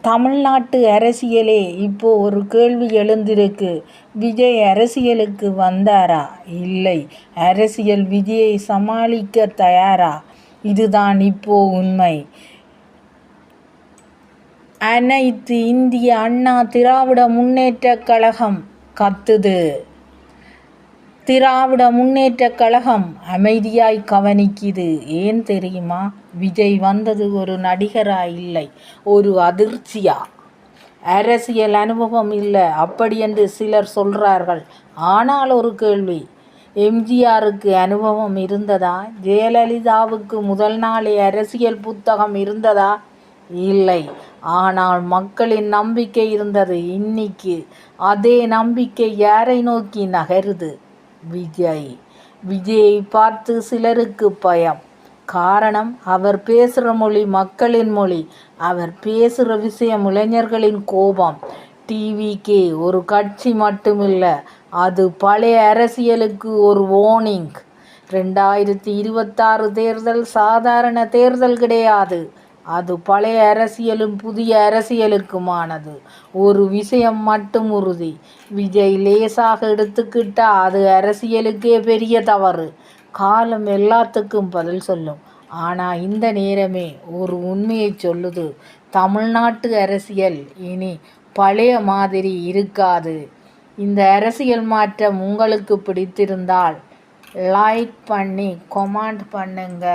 தமிழ்நாட்டு அரசியலே இப்போ ஒரு கேள்வி எழுந்திருக்கு. விஜய் அரசியலுக்கு வந்தாரா? இல்லை. அரசியல் விஜயை சமாளிக்க தயாரா? இதுதான் இப்போ உண்மை. அனைத்து இந்திய அண்ணா திராவிட முன்னேற்றக் கழகம் கத்துது. திராவிட முன்னேற்றக் கழகம் அமைதியாய் கவனிக்குது. ஏன் தெரியுமா? விஜய் வந்தது ஒரு நடிகரா இல்லை, ஒரு அதிர்ச்சியா. அரசியல் அனுபவம் இல்லை அப்படி என்று சிலர் சொல்றார்கள். ஆனால் ஒரு கேள்வி, எம்ஜிஆருக்கு அனுபவம் இருந்ததா? ஜெயலலிதாவுக்கு முதல் நாளே அரசியல் புத்தகம் இருந்ததா? இல்லை. ஆனால் மக்களின் நம்பிக்கை இருந்தது. இன்னைக்கு அதே நம்பிக்கை யாரை நோக்கி நகருது? விஜயை பார்த்து சிலருக்கு பயம். காரணம், அவர் பேசுகிற மொழி மக்களின் மொழி. அவர் பேசுகிற விஷயம் இளைஞர்களின் கோபம். டிவிகே ஒரு கட்சி மட்டுமில்லை, அது பழைய அரசியலுக்கு ஒரு வார்னிங். 2026 தேர்தல் சாதாரண தேர்தல் கிடையாது. அது பழைய அரசியலும் புதிய அரசியலுக்குமானது. ஒரு விஷயம் மட்டும் உறுதி, விஜய் லேசாக எடுத்துக்கிட்டா அது அரசியலுக்கே பெரிய தவறு. காலம் எல்லாத்துக்கும் பதில் சொல்லும். ஆனால் இந்த நேரமே ஒரு உண்மையை சொல்லுது, தமிழ்நாட்டு அரசியல் இனி பழைய மாதிரி இருக்காது. இந்த அரசியல் மாற்றம் உங்களுக்கு பிடித்திருந்தால் லைக் பண்ணி கமெண்ட் பண்ணுங்க.